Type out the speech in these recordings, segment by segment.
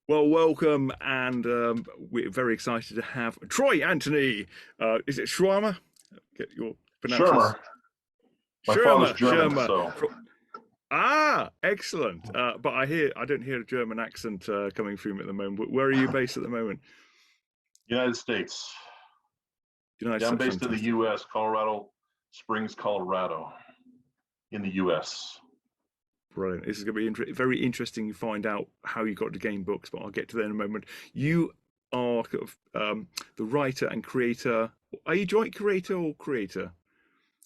Well, welcome, and we're very excited to have TroyAnthony. Is it Schwarmer? Get your pronounces Schermer. My father's Schermer. German, Schermer. so Excellent. But I don't hear a German accent coming through at the moment. Where are you based at the moment? United States. United Yeah, I'm States. based in the Fantastic. U.S., Colorado Springs, Colorado, in the U.S. Brilliant. This is going to be very interesting to find out how you got to game books, but I'll get to that in a moment. You are kind of, the writer and creator. Are you joint creator or creator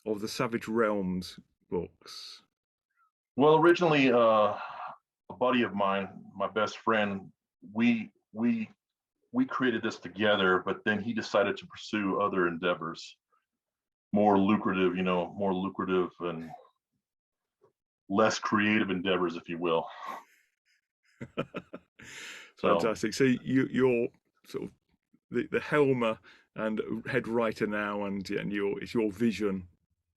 of the Savage Realms books? Well, originally, a buddy of mine, my best friend, we we we created this together, but then he decided to pursue other endeavors, more lucrative and less creative endeavors, if you will. So Fantastic. So you're sort of the Helmer and head writer now, and it's your vision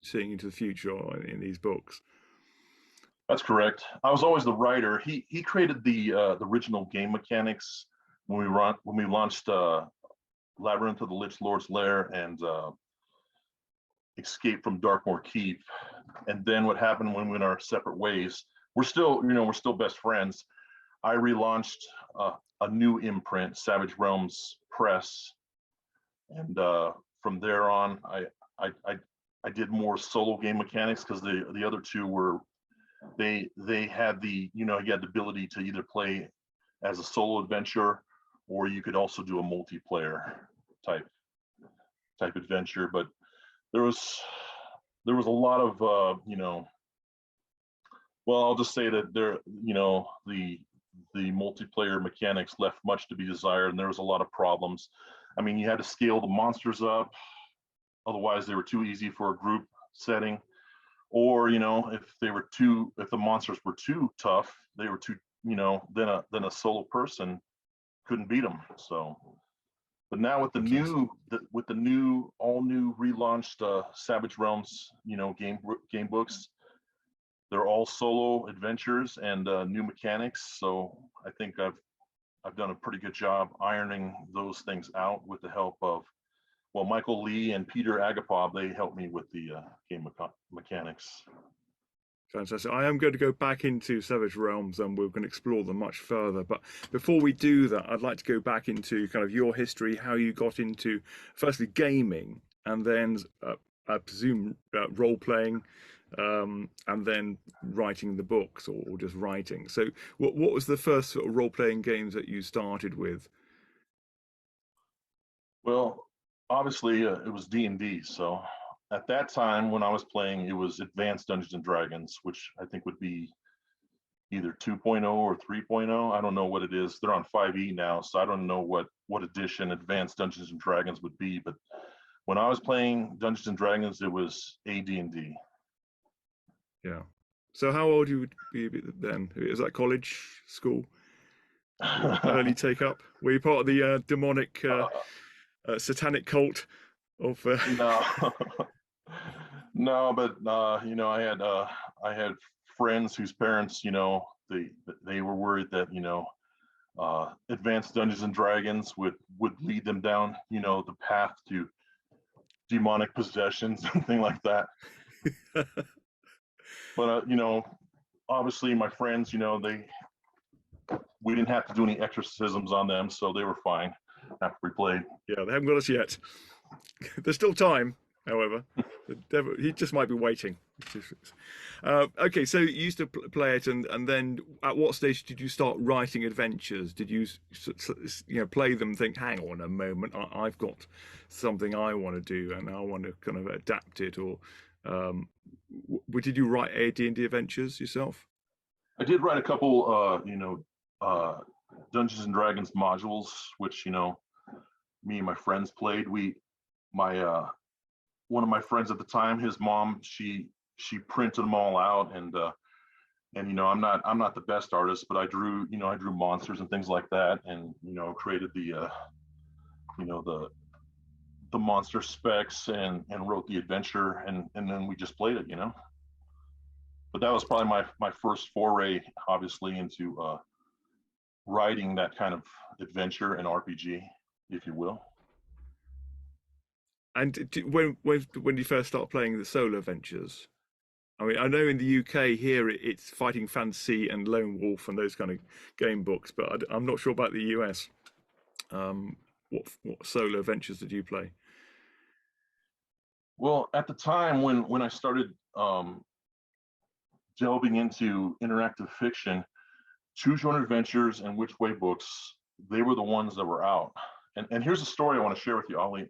seeing into the future in these books. that's correct. I was always the writer. He created the original game mechanics when we launched Labyrinth of the Lich Lord's Lair and Escape from Darkmoor Keep. And then what happened when we went our separate ways? We're still best friends. I relaunched a new imprint, Savage Realms Press, and from there on, I I I did more solo game mechanics because the other two were they had you had the ability to either play as a solo adventure or you could also do a multiplayer type adventure. But there was there was a lot of well, I'll just say that the multiplayer mechanics left much to be desired, and there was a lot of problems. I mean, you had to scale the monsters up, otherwise they were too easy for a group setting. Or if the monsters were too tough, they were too then a solo person couldn't beat them. So, but now with the Fantastic. new all new relaunched Savage Realms game books, they're all solo adventures and new mechanics. So I think I've done a pretty good job ironing those things out with the help of Michael Lee and Peter Agapov. They helped me with the game mechanics. Fantastic. I am going to go back into Savage Realms and we're going to explore them much further. But before we do that, I'd like to go back into kind of your history, how you got into firstly gaming and then I presume role playing and then writing the books or just writing. So what was the first sort of role playing games that you started with? Well, obviously it was D&D. So at that time when I was playing, it was Advanced Dungeons and Dragons, which I think would be either 2.0 or 3.0. I don't know what it is. They're on 5e now, so I don't know what edition Advanced Dungeons and Dragons would be. But when I was playing Dungeons and Dragons, it was AD&D. Yeah. So how old you would be then? Is that college, school, early take up? Were you part of the demonic, satanic cult of? No, no, but I had friends whose parents, they were worried that Advanced Dungeons and Dragons would lead them down, the path to demonic possessions and thing like that. But obviously my friends, we didn't have to do any exorcisms on them, so they were fine after we played. Yeah, they haven't got us yet. There's still time, however. The devil, he just might be waiting. Okay, so you used to play it, and then at what stage did you start writing adventures? Did you, play them? Think, hang on a moment, I've got something I want to do, and I want to kind of adapt it. Or, did you write AD&D adventures yourself? I did write a couple, Dungeons and Dragons modules, which me and my friends played. My one of my friends at the time, his mom, she printed them all out, and I'm not the best artist, but I drew monsters and things like that, and created the monster specs and wrote the adventure, and then we just played it. But that was probably my first foray, obviously, into writing that kind of adventure and RPG, if you will. And when you first start playing the solo adventures, I mean, I know in the UK here it's Fighting Fantasy and Lone Wolf and those kind of game books, but I'm not sure about the US. What solo adventures did you play? Well, at the time when I started delving into interactive fiction, Choose Your Own Adventures and Which Way books, they were the ones that were out. And here's a story I want to share with you, Ollie.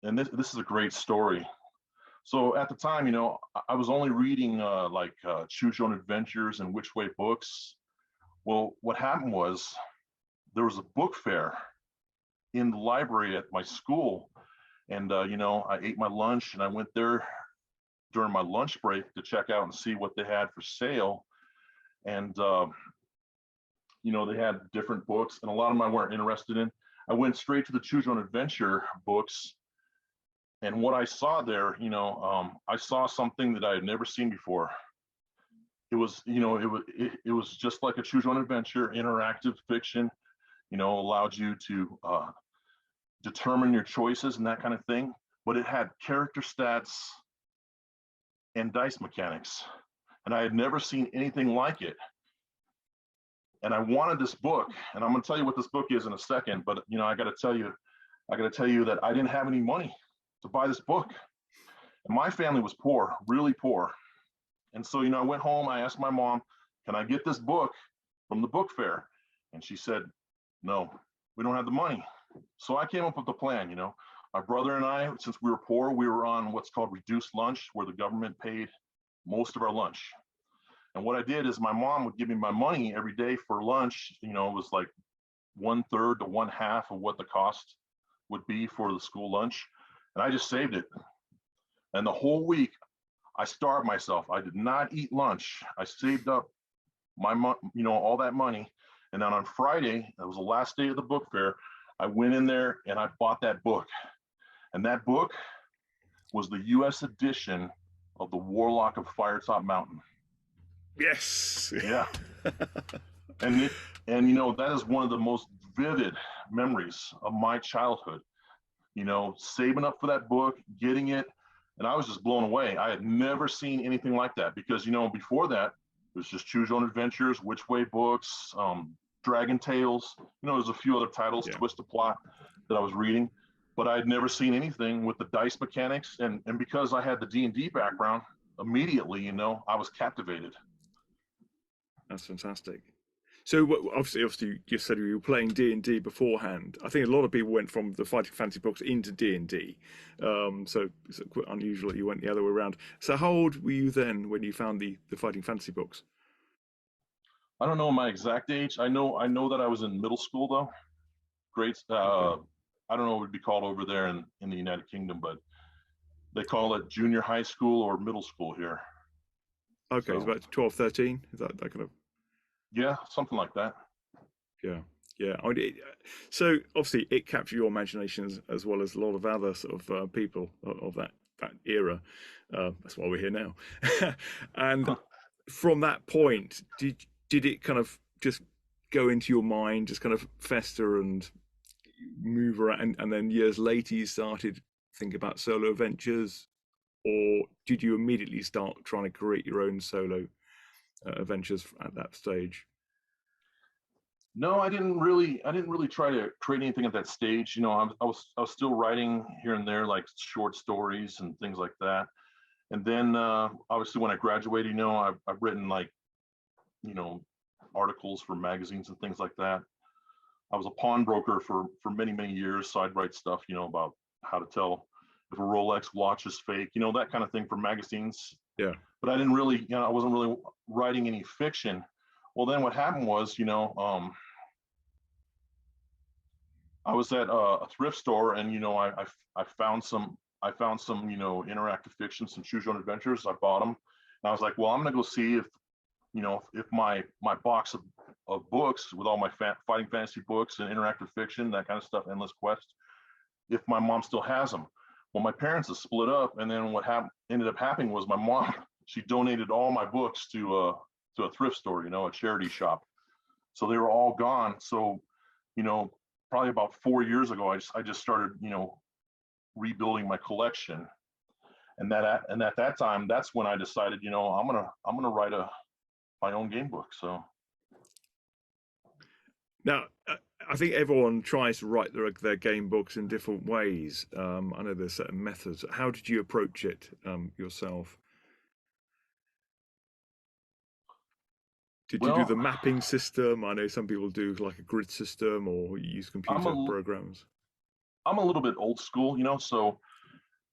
And this is a great story. So at the time, I was only reading Choose Your Own Adventures and Which Way books. Well, what happened was there was a book fair in the library at my school. And, I ate my lunch and I went there during my lunch break to check out and see what they had for sale. And, they had different books and a lot of them I weren't interested in. I went straight to the Choose Your Own Adventure books. And what I saw there, I saw something that I had never seen before. It was, it was just like a Choose Your Own Adventure, interactive fiction, allowed you to determine your choices and that kind of thing. But it had character stats and dice mechanics. And I had never seen anything like it. And I wanted this book, and I'm going to tell you what this book is in a second. But I got to tell you that I didn't have any money to buy this book. And my family was poor, really poor. And so, I went home, I asked my mom, can I get this book from the book fair? And she said, no, we don't have the money. So I came up with a plan, My brother and I, since we were poor, we were on what's called reduced lunch, where the government paid most of our lunch. And what I did is my mom would give me my money every day for lunch. It was like 1/3 to 1/2 of what the cost would be for the school lunch. And I just saved it. And the whole week, I starved myself. I did not eat lunch. I saved up my all that money. And then on Friday, that was the last day of the book fair, I went in there and I bought that book. And that book was the US edition of The Warlock of Firetop Mountain. Yes. Yeah. And that is one of the most vivid memories of my childhood. Saving up for that book, getting it, and I was just blown away. I had never seen anything like that because, before that, it was just Choose Your Own Adventures, Which Way books, Dragon Tales. There's a few other titles, Twist the Plot, that I was reading, but I had never seen anything with the dice mechanics. And because I had the D&D background, immediately, I was captivated. That's fantastic. So obviously, you said you were playing D&D beforehand. I think a lot of people went from the Fighting Fantasy books into D&D. So it's quite unusual that you went the other way around. So how old were you then when you found the Fighting Fantasy books? I don't know my exact age. I know that I was in middle school though. Grades. Okay. I don't know what it would be called over there in the United Kingdom, but they call it junior high school or middle school here. Okay, So, it's about 12, 13. Is that kind of? Yeah, something like that. Yeah, yeah. So obviously, it captured your imagination as well as a lot of other sort of people of that era. That's why we're here now. And from that point, did it kind of just go into your mind, just kind of fester and move around, and then years later you started thinking about solo adventures, or did you immediately start trying to create your own solo adventures at that stage? No, I didn't really try to create anything at that stage. I was still writing here and there, like short stories and things like that. And then obviously when I graduated, I've written like, articles for magazines and things like that. I was a pawnbroker for many, many years. So I'd write stuff, about how to tell if a Rolex watch is fake, that kind of thing for magazines. Yeah. But I didn't really, I wasn't really writing any fiction. Well, then what happened was, I was at a thrift store, and I found some interactive fiction, some Choose Your Own Adventures. I bought them, and I was like, well, I'm gonna go see if if my box of books with all my fighting fantasy books and interactive fiction, that kind of stuff, Endless Quest, if my mom still has them. Well, my parents have split up, and then what ended up happening was my mom, she donated all my books to a thrift store, a charity shop. So they were all gone. So, probably about 4 years ago, I just started, rebuilding my collection. And at that time, that's when I decided, I'm gonna write my own game book. So Now, I think everyone tries to write their game books in different ways. I know there's certain methods. How did you approach it yourself? Did you do the well, mapping system? I know some people do like a grid system or use I'm computer a programs. I'm a little bit old school, so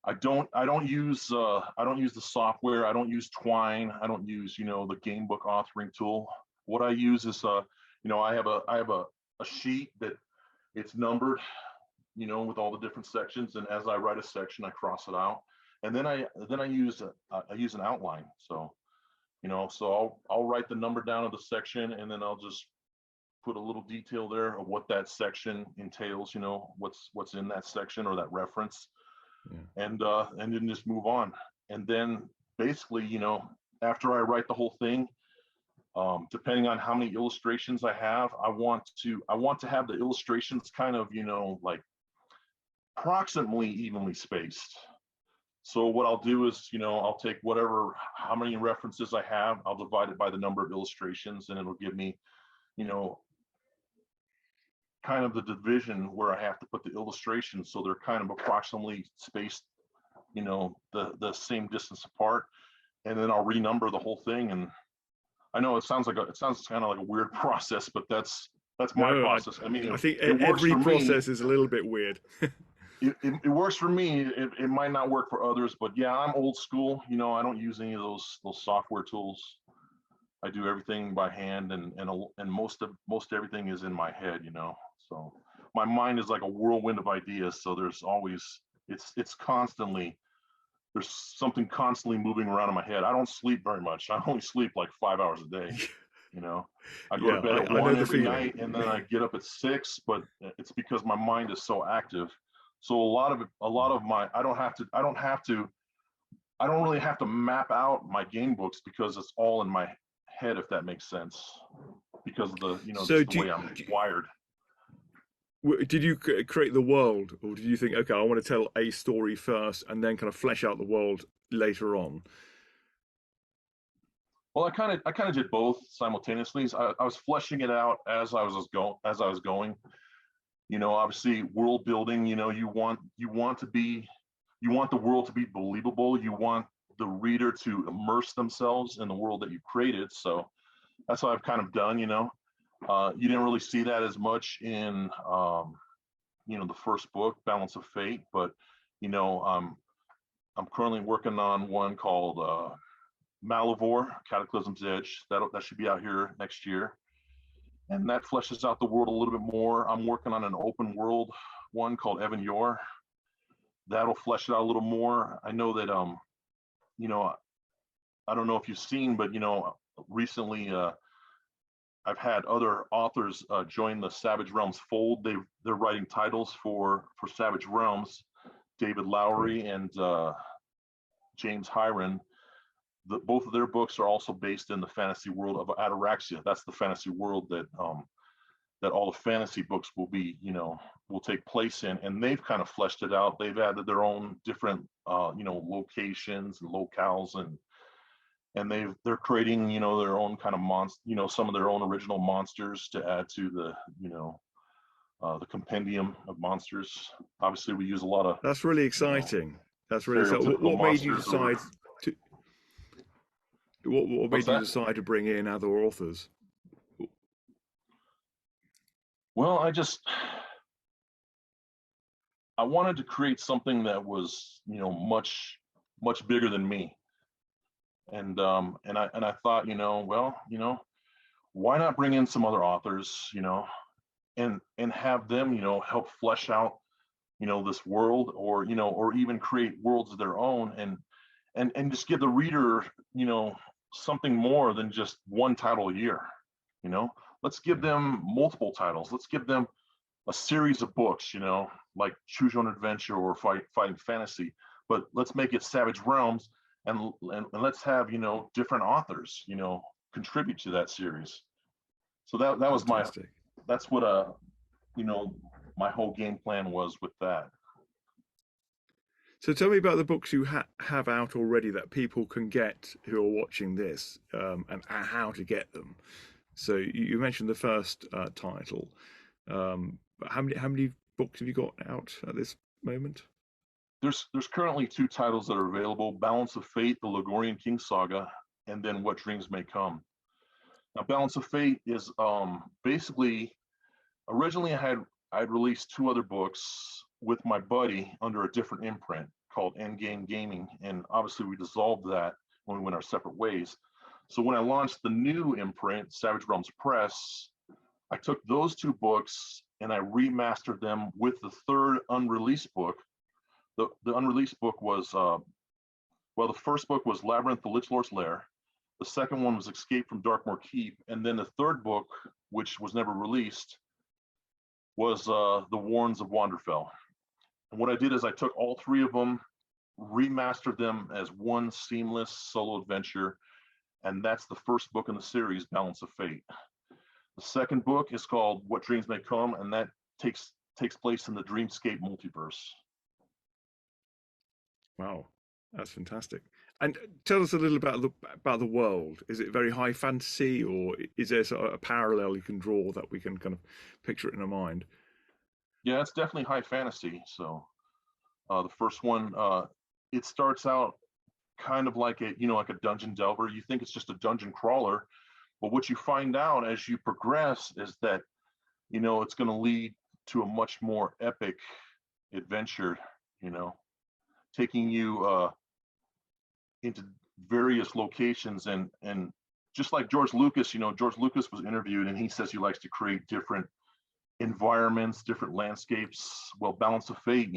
I don't use the software. I don't use Twine. I don't use the game book authoring tool. What I use is I have a sheet that it's numbered, with all the different sections, and as I write a section, I cross it out, and then I use an outline. So I'll write the number down of the section, and then I'll just put a little detail there of what that section entails, what's in that section or that reference, Yeah. and then just move on. And then basically, after I write the whole thing, depending on how many illustrations I have, I want to have the illustrations kind of, like approximately evenly spaced. So what I'll do is, I'll take how many references I have, I'll divide it by the number of illustrations, and it'll give me, kind of the division where I have to put the illustrations, so they're kind of approximately spaced, the same distance apart, and then I'll renumber the whole thing. And I know it sounds kind of like a weird process, but that's my No, process. I mean, I think it works every for me. process is a little bit weird. It works for me. It might not work for others, but yeah, I'm old school. I don't use any of those software tools. I do everything by hand, and most everything is in my head. So my mind is like a whirlwind of ideas. So there's always it's constantly there's something constantly moving around in my head. I don't sleep very much. I only sleep like 5 hours a day. I go to Yeah, bed at I know 1 the every feeling. night, and then I get up at 6. But it's because my mind is so active. So a lot of my I don't really have to map out my game books, because it's all in my head, if that makes sense, because of the So, just the way I'm wired. did you create the world, or did you think, okay, I want to tell a story first and then kind of flesh out the world later on? Well, I kind of did both simultaneously. I was fleshing it out as I was going. Obviously, world building. You want the world to be believable. You want the reader to immerse themselves in the world that you created. So that's what I've kind of done. You didn't really see that as much in the first book, Balance of Fate, but I'm currently working on one called Malivore, Cataclysm's Edge. That should be out here next year, and that fleshes out the world a little bit more. I'm working on an open world one called Evan Yor. That'll flesh it out a little more. I know that I don't know if you've seen, but recently I've had other authors join the Savage Realms fold. They're writing titles for Savage Realms. David Cool. Lowery and James Hiron. Both of their books are also based in the fantasy world of Ataraxia. That's the fantasy world that all the fantasy books will take place in, and they've kind of fleshed it out. They've added their own different locations and locales, and they're creating their own kind of some of their own original monsters to add to the compendium of monsters. Obviously, we use a lot of That's really exciting. That's really exciting. stereotypical What made you monsters. decide to? What What's made you that? decide to bring in other authors? Well, I wanted to create something that was much bigger than me, and I thought, why not bring in some other authors, and have them help flesh out this world, or even create worlds of their own, and just give the reader something more than just one title a year. you know let's give Yeah. them multiple titles. Let's give them a series of books, like Choose Your Own Adventure or Fighting Fantasy, but let's make it Savage Realms, and let's have different authors contribute to that series. So that was Fantastic. that's what my whole game plan was with that. So tell me about the books you have out already that people can get who are watching this, and how to get them. So you mentioned the first title. How many books have you got out at this moment? There's currently two titles that are available: Balance of Fate, the Ligurian King Saga, and then What Dreams May Come. Now, Balance of Fate is basically, originally I'd released two other books with my buddy under a different imprint called Endgame Gaming, and obviously we dissolved that when we went our separate ways. So when I launched the new imprint, Savage Realms Press, I took those two books and I remastered them with the third unreleased book. The unreleased book was, the first book was Labyrinth, the Lich Lord's Lair. The second one was Escape from Darkmoor Keep. And then the third book, which was never released, was The Warrens of Wanderfell. And what I did is I took all three of them, remastered them as one seamless solo adventure. And that's the first book in the series, Balance of Fate. The second book is called What Dreams May Come, and that takes place in the Dreamscape multiverse. Wow, that's fantastic. And tell us a little about the world. Is it very high fantasy, or is there sort of a parallel you can draw that we can kind of picture it in our mind? Yeah, it's definitely high fantasy. So the first one, it starts out kind of like like a dungeon delver. You think it's just a dungeon crawler, but what you find out as you progress is that it's going to lead to a much more epic adventure. Taking you into various locations, and just like George Lucas, George Lucas was interviewed and he says he likes to create different environments, different landscapes. Well, Balance of Fate,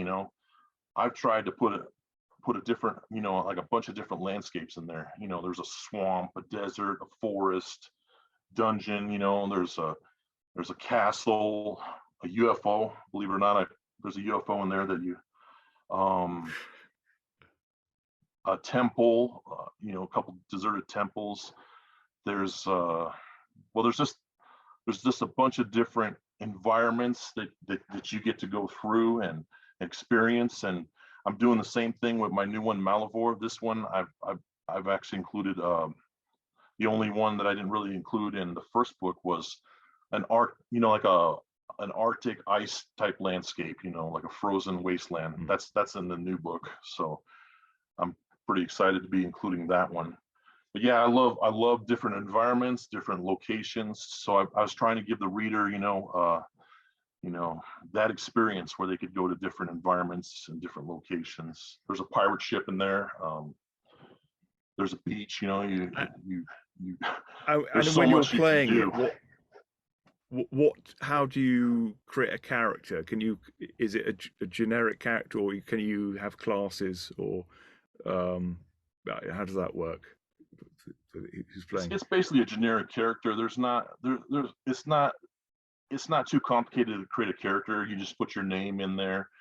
I've tried to put a different, like a bunch of different landscapes in there. There's a swamp, a desert, a forest, dungeon, there's a castle, a UFO. Believe it or not, there's a UFO in there that you a temple, a couple deserted temples. There's just a bunch of different environments that you get to go through and experience. And I'm doing the same thing with my new one, Malivore. This one I've actually included. The only one that I didn't really include in the first book was an an Arctic ice type landscape, like a frozen wasteland. That's in the new book. So I'm pretty excited to be including that one. But yeah, I love different environments, different locations. So I was trying to give the reader, that experience where they could go to different environments and different locations. There's a pirate ship in there. There's a beach. And there's so when you're much you can playing do. it, how do you create a character? Is it a generic character, or can you have classes, or how does that work? Who's playing? It's basically a generic character. It's not too complicated to create a character. You just put your name in there.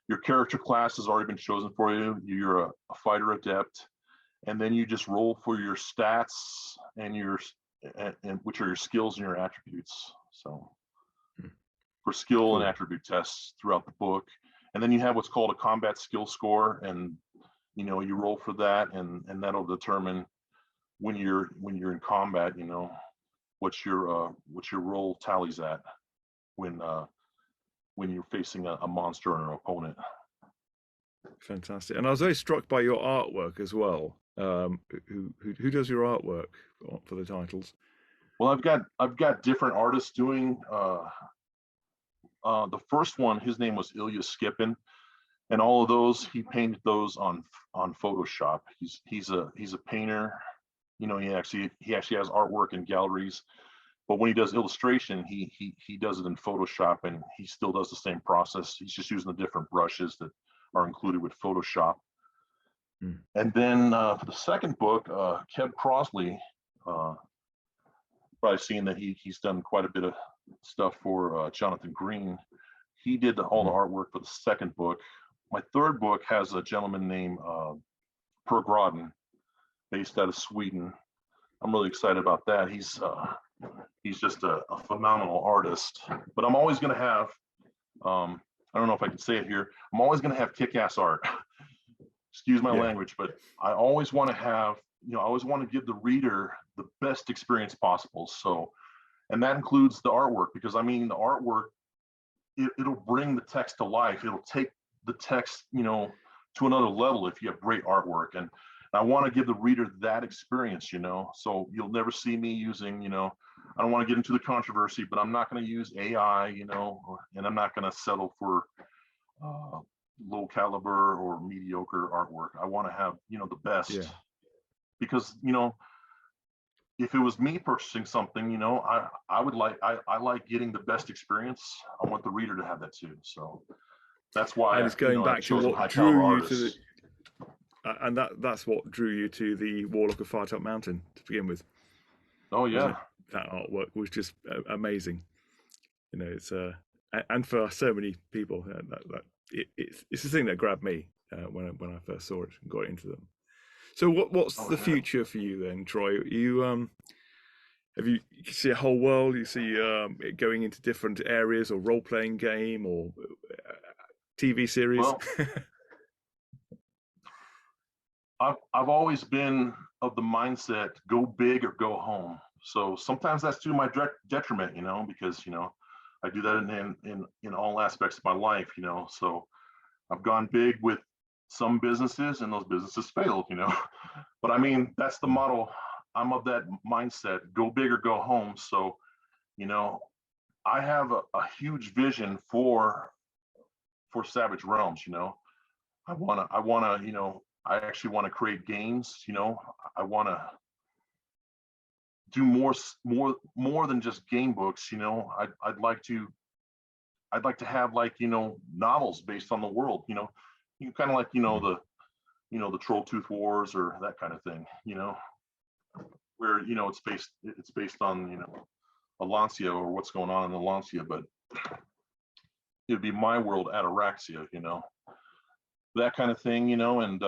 Your character class has already been chosen for you. You're a fighter adept, and then you just roll for your stats and which are your skills and your attributes. So for skill Cool. and attribute tests throughout the book, and then you have what's called a combat skill score, and you roll for that, and that'll determine when you're in combat, what your roll tallies at when you're facing a monster or an opponent. Fantastic. And I was very struck by your artwork as well. Who does your artwork for the titles? Well, I've got different artists doing. The first one, his name was Ilya Skippin, and all of those he painted those on Photoshop. He's a painter. He actually has artwork in galleries, but when he does illustration, he does it in Photoshop, and he still does the same process. He's just using the different brushes that are included with Photoshop. And then for the second book, Kev Crosley, probably seen that he's done quite a bit of stuff for Jonathan Green. He did all the artwork for the second book. My third book has a gentleman named Per Grodden, based out of Sweden. I'm really excited about that. he's just a phenomenal artist. But I'm always going to have, I don't know if I can say it here, I'm always going to have kick-ass art. Excuse my language, but I always want to have, I always want to give the reader the best experience possible. So, and that includes the artwork, because I mean, the artwork, it'll bring the text to life. It'll take the text, to another level if you have great artwork. And I want to give the reader that experience, so you'll never see me using, I don't want to get into the controversy, but I'm not going to use AI, and I'm not going to settle for low caliber or mediocre artwork. I want to have, the best, because, if it was me purchasing something, I would like, I like getting the best experience. I want the reader to have that too. So that's why. And it's going back to what drew you to the, and that's what drew you to the Warlock of Firetop Mountain to begin with. Oh yeah, that artwork was just amazing. It's and for so many people, it's the thing that grabbed me when I first saw it and got into them. So what's the future for you then, Troy? You you see a whole world? You see it going into different areas, or role playing game, or TV series? Well, I've always been of the mindset, go big or go home. So sometimes that's to my detriment, because I do that in all aspects of my life, So I've gone big with some businesses, and those businesses failed, But I mean, that's the model. I'm of that mindset, go big or go home. So, I have a huge vision for Savage Realms. I actually want to create games. I want to do more than just game books. I'd like to have, like, novels based on the world. You kind of like, the Troll Tooth Wars or that kind of thing. Where it's based on Alancia, or what's going on in Alancia, but it'd be my world, Ataraxia. That kind of thing. And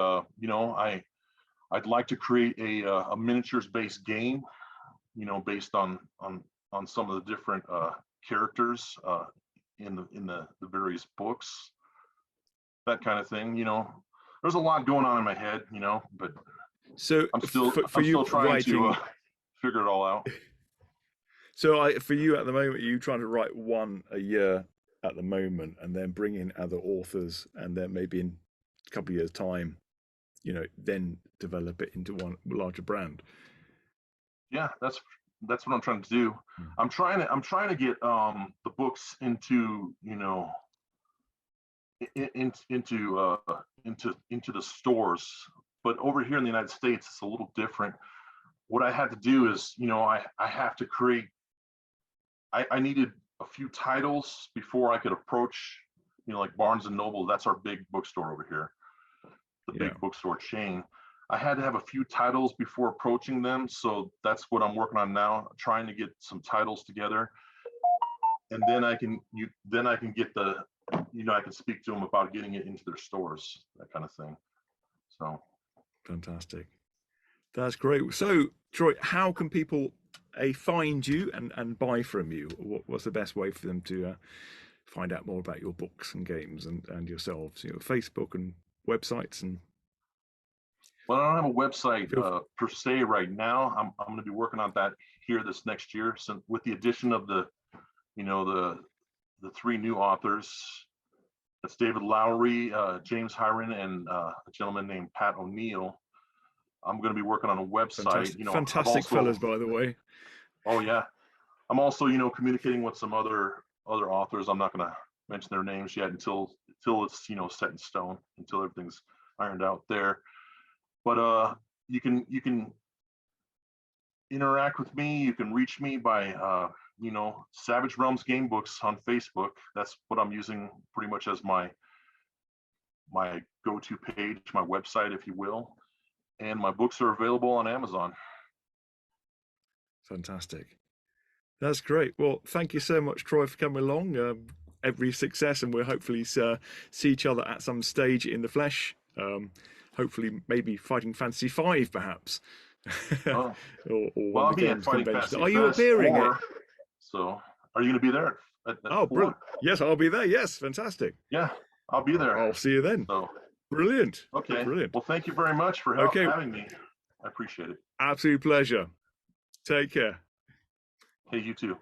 I'd like to create a miniatures based game, based on some of the different characters in the various books, that kind of thing. There's a lot going on in my head, but so I'm still trying to figure it all out. So for you at the moment, are you trying to write one a year at the moment, and then bring in other authors, and then maybe in a couple of years' time, then develop it into one larger brand? Yeah, that's what I'm trying to do. I'm trying to get the books into into the stores, but over here in the United States, it's a little different. What I had to do is, I have to create. I needed a few titles before I could approach, like Barnes and Noble. That's our big bookstore over here, the big bookstore chain. I had to have a few titles before approaching them. So that's what I'm working on now, trying to get some titles together. And then I can get the, I can speak to them about getting it into their stores, that kind of thing. So. Fantastic. That's great. So, Troy, how can people find you and buy from you? What's the best way for them to find out more about your books and games and yourselves? Facebook and websites and. Well, I don't have a website per se right now. I'm going to be working on that here this next year. So with the addition of the three new authors, that's David Lowery, James Hiron, and a gentleman named Pat O'Neill. I'm going to be working on a website. Fantastic fellas, by the way. Oh yeah, I'm also communicating with some other authors. I'm not going to mention their names yet until it's set in stone, until everything's ironed out there. But you can interact with me. You can reach me by Savage Realms Game Books on Facebook. That's what I'm using pretty much as my go-to page, my website, if you will. And my books are available on Amazon. Fantastic. That's great. Well, thank you so much, Troy, for coming along. Every success, and we'll hopefully see each other at some stage in the flesh. Hopefully, maybe fighting Fantasy 5, perhaps. Oh, or well, one of I'll the be at games Fighting convention. Fantasy Are you Fest appearing it? 4. So, are you going to be there at Oh, 4? yes, I'll be there. Yes, fantastic. Yeah, I'll be there. I'll see you then. So, Brilliant. okay. Brilliant. Well, thank you very much for Okay. having me. I appreciate it. Absolute pleasure. Take care. Hey, you too.